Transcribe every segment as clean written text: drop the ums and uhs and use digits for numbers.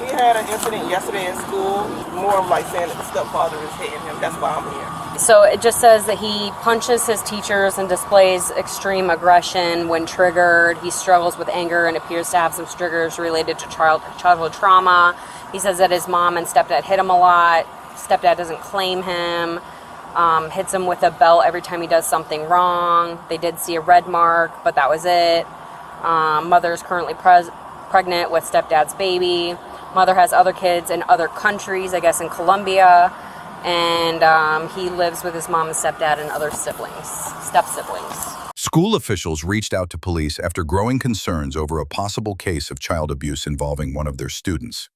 He had an incident yesterday in school, more of like saying that the stepfather is hitting him. That's why I'm here. So it just says that he punches his teachers and displays extreme aggression when triggered. He struggles with anger and appears to have some triggers related to childhood trauma. He says that his mom and stepdad hit him a lot. Stepdad doesn't claim him. Hits him with a belt every time he does something wrong. They did see a red mark, but that was it. Mother is currently pregnant with stepdad's baby. Mother has other kids in other countries, I guess in Colombia. And he lives with his mom and stepdad and other step-siblings. School officials reached out to police after growing concerns over a possible case of child abuse involving one of their students.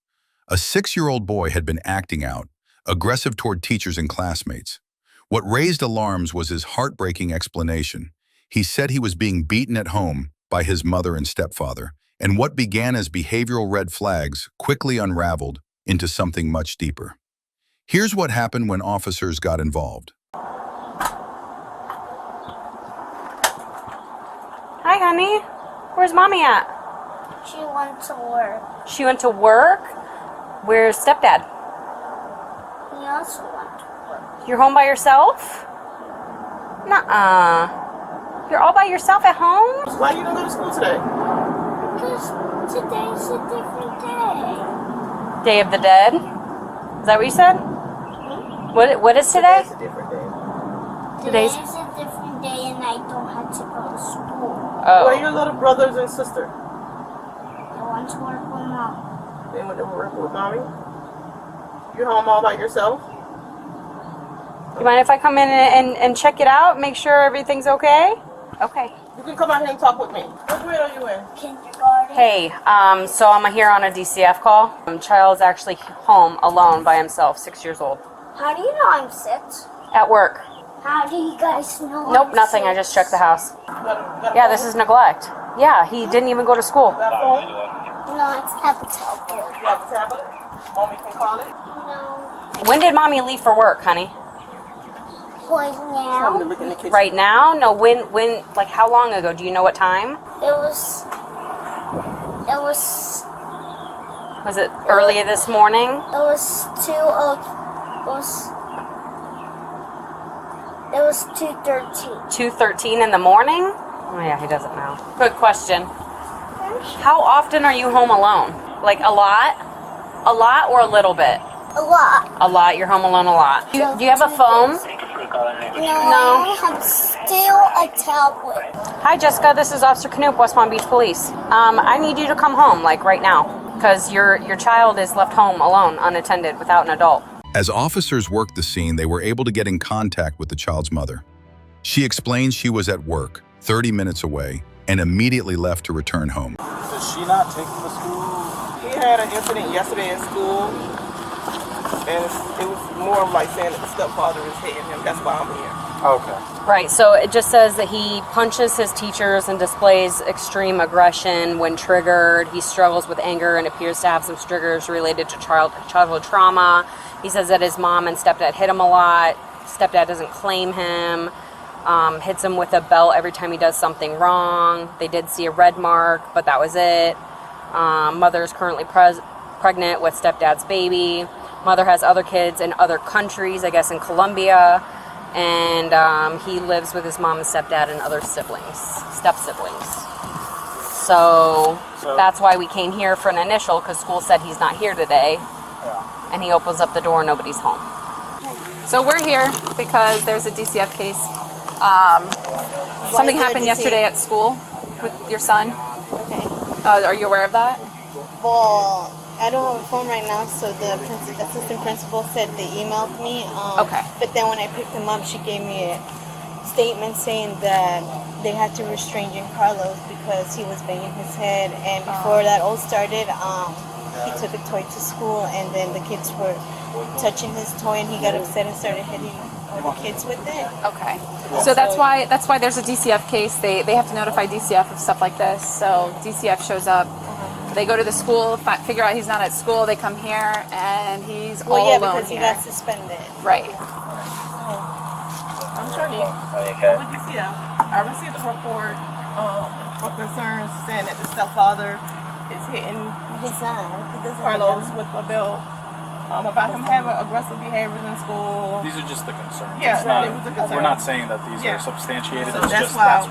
A 6-year-old boy had been acting out, aggressive toward teachers and classmates. What raised alarms was his heartbreaking explanation. He said he was being beaten at home by his mother and stepfather, and what began as behavioral red flags quickly unraveled into something much deeper. Here's what happened when officers got involved. Hi, honey. Where's mommy at? She went to work. She went to work? Where's stepdad? He also went to work. You're home by yourself? Nuh-uh. You're all by yourself at home? Why you don't go to school today? Because today's a different day. Day of the Dead? Is that what you said? What is today? Today's a different day. Today's a different day and I don't have to go to school. Oh. Where are your little brothers and sister? I want to work with mom. They went to work with mommy? You're home all by yourself? You mind if I come in and check it out? Make sure everything's okay? Okay. You can come out here and talk with me. What grade are you in? Kindergarten. Hey, so I'm here on a DCF call. Child's actually home alone by himself, 6 years old. How do you know I'm 6? At work. How do you guys know Nope, I'm nothing. 6? I just checked the house. Got a Yeah, phone? this is neglect. Yeah, he didn't even go to school. Got a phone? No, it's have a tablet. You have a tablet? Mommy can call it? No. When did mommy leave for work, honey? Right Tell now, me to look in the kitchen. Right now? No, when, like how long ago? Do you know what time? it was Was it earlier this morning? It was 2:13. 2:13 in the morning? Oh yeah, he doesn't know. Good question. How often are you home alone? Like a lot? A lot or a little bit? A lot. A lot. You're home alone a lot. Do you have a phone? No, I have still a tablet. Hi, Jessica. This is Officer Knoop, West Palm Beach Police. I need you to come home, like right now, because your child is left home alone, unattended, without an adult. As officers worked the scene, they were able to get in contact with the child's mother. She explained she was at work, 30 minutes away, and immediately left to return home. Does she not take him to school? He had an incident yesterday in school, and it was more of like saying that the stepfather is hitting him. That's why I'm here. Okay. Right, so it just says that he punches his teachers and displays extreme aggression when triggered. He struggles with anger and appears to have some triggers related to childhood trauma. He says that his mom and stepdad hit him a lot. Stepdad doesn't claim him. Hits him with a belt every time he does something wrong. They did see a red mark, but that was it. Mother is currently pregnant with stepdad's baby. Mother has other kids in other countries, I guess in Colombia. And he lives with his mom and stepdad and other step-siblings. So that's why we came here for an initial, because school said he's not here today. Yeah. And he opens up the door, nobody's home. So we're here because there's a DCF case. Something happened yesterday at school with your son. Okay. Are you aware of that? Well, I don't have a phone right now, so the assistant principal said they emailed me. Okay. But then when I picked him up, she gave me a statement saying that they had to restrain Giancarlo because he was banging his head. And before that all started, he took a toy to school, and then the kids were touching his toy, and he got upset and started hitting other kids with it. Okay. So that's why there's a DCF case. They have to notify DCF of stuff like this. So DCF shows up. They go to the school, figure out he's not at school. They come here, and he's all alone because he here. got suspended. Right. I'm Shirley. What DCF? I received a report for concerns saying that the stepfather is hitting He's not. He doesn't Carlos know. with a belt about him having aggressive behaviors in school. These are just the concerns. Yeah, It's not, it was a concern. we're not saying that these Yeah. are substantiated. So It's that's just why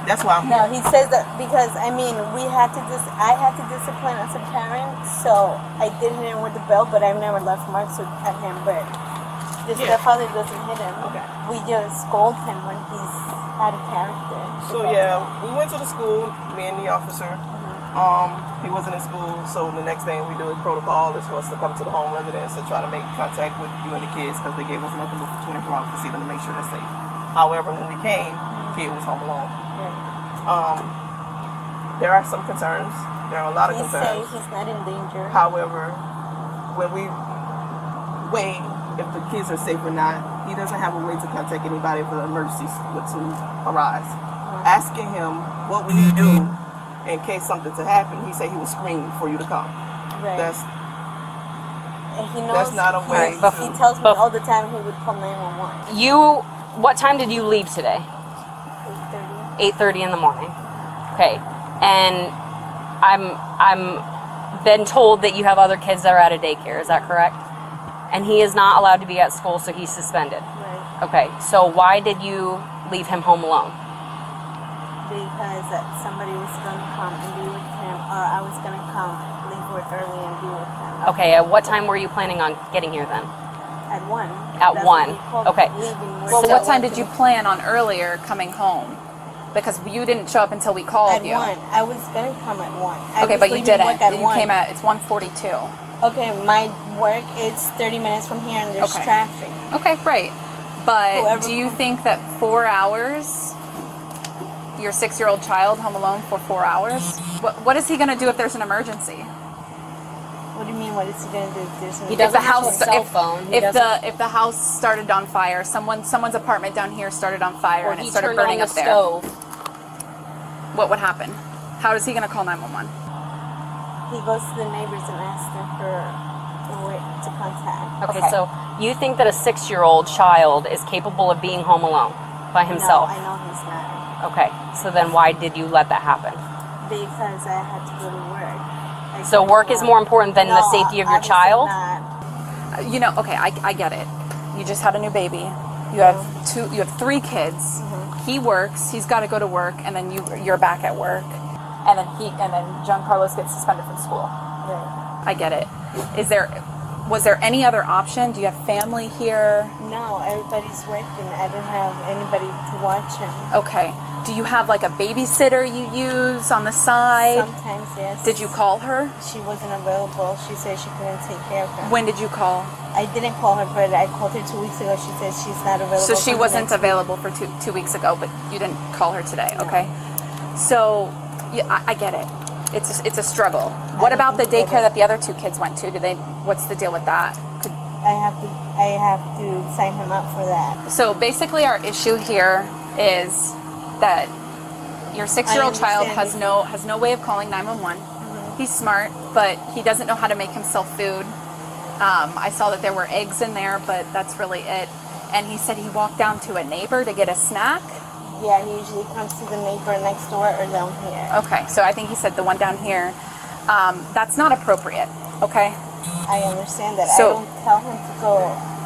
that's why. I'm No, here. he says that because I mean I had to discipline as a parent, so I did hit him with the belt, but I've never left marks at him. But the Yeah. stepfather doesn't hit him. Okay. We just scold him when he's out of character. So yeah, we went to the school, me and the officer. He wasn't in school, so the next thing we do is protocol is for us to come to the home residence and try to make contact with you and the kids because they gave us nothing but 24 hours to see them to make sure they're safe. However, when we came, the kid was home alone. There are some concerns. There are a lot of He's concerns. safe. He's not in danger. However, when we weigh if the kids are safe or not, he doesn't have a way to contact anybody for the emergencies to arise. Asking him what would he do in case something to happen, he said he would scream for you to come. Right. And he knows. That's not a way He, to- he tells me all the time he would call 911. What time did you leave today? 8:30. 8:30 in the morning. Okay. And I'm been told that you have other kids that are at a daycare. Is that correct? And he is not allowed to be at school, so he's suspended. Right. Okay. So why did you leave him home alone? Because somebody was going to come and be with him, or I was going to come, leave work early and be with him. Okay. At what time were you planning on getting here then? At 1. At That's 1. what he called Okay. leaving work Well, at what time 1 did you plan on earlier coming home? Because you didn't show up until we called At you. 1. I was going to come at 1. Okay, but you leaving didn't. work at You 1. came at, it's 1:42. Okay, my work is 30 minutes from here and there's Okay. traffic. Okay, right. But Whoever do you comes- think that 4 hours, your 6-year-old child home alone for 4 hours, what is he going to do if there's an emergency? What do you mean? What is he going to do if there's an He If the doesn't have house, a cell phone. He if doesn't- the house started on fire, someone's apartment down here started on fire Or and he it started turned burning on up the there, stove. what would happen? How is he going to call 911? He goes to the neighbors and asks them for a way to contact. Okay, so you think that a 6-year-old child is capable of being home alone by himself? No, I know he's not. Okay, so then why did you let that happen? Because I had to go to work. So work is more important than the safety of your obviously child? not. You know, okay, I get it. You just had a new baby. You have 3 kids. He works. He's got to go to work, and then you're back at work, and then John Carlos gets suspended from school. Right. I get it. Was there any other option? Do you have family here? No, everybody's working. I don't have anybody to watch him. Okay. Do you have like a babysitter you use on the side? Sometimes, yes. Did you call her? She wasn't available. She said she couldn't take care of him. When did you call? I didn't call her, but I called her 2 weeks ago. She said she's not available. So she for the wasn't next available for two weeks ago, but you didn't call her today, okay? So yeah, I get it. It's a struggle. What about the daycare that the other 2 kids went to? What's the deal with that? I have to sign him up for that. So basically, our issue here is that your 6-year-old child has no way of calling 911. He's smart, but he doesn't know how to make himself food. I saw that there were eggs in there, but that's really it. And he said he walked down to a neighbor to get a snack. Yeah, he usually comes to the neighbor next door or down here. Okay, so I think he said the one down here. That's not appropriate, okay? I understand that. So- I don't tell him to go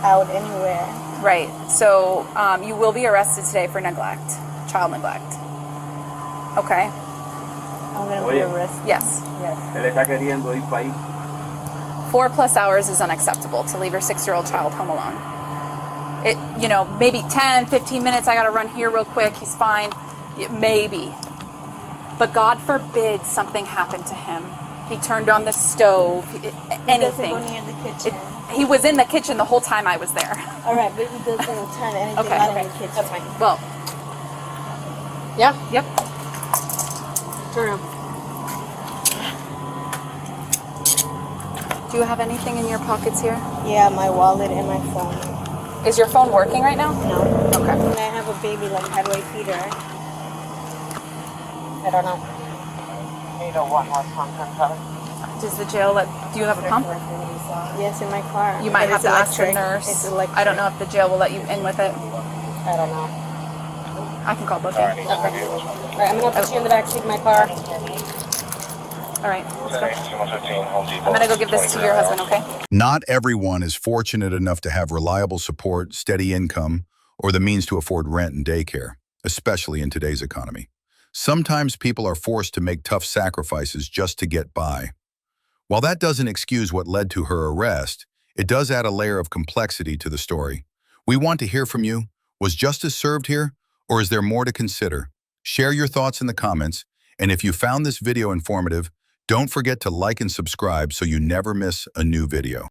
out anywhere. Right. So you will be arrested today for neglect, child neglect. Okay? I'm going to be arrested. Yes. Yes. Él está queriendo ir para ahí. 4+ hours is unacceptable to leave your 6-year-old child home alone. Maybe 10, 15 minutes, I gotta run here real quick, he's fine. Maybe. But God forbid something happened to him. He turned on the stove, anything. He doesn't go near the kitchen. He was in the kitchen the whole time I was there. All right, but he doesn't turn anything Okay, on okay. in the kitchen. That's fine. Well, Yeah. yep. True. Do you have anything in your pockets here? Yeah, my wallet and my phone. Is your phone working right now? No. Okay. When I have a baby, like, how do I feed her? I don't know. Does the jail do you have a pump? Yes, in my car. You might But have to it's ask the electric. nurse. It's electric. I don't know if the jail will let you in with it. I don't know. I can call booking. All right, I'm gonna put you in the back seat of my car. All right, let's go. I'm gonna go give this to your husband, okay? Not everyone is fortunate enough to have reliable support, steady income, or the means to afford rent and daycare, especially in today's economy. Sometimes people are forced to make tough sacrifices just to get by. While that doesn't excuse what led to her arrest, it does add a layer of complexity to the story. We want to hear from you. Was justice served here, or is there more to consider? Share your thoughts in the comments, and if you found this video informative, don't forget to like and subscribe so you never miss a new video.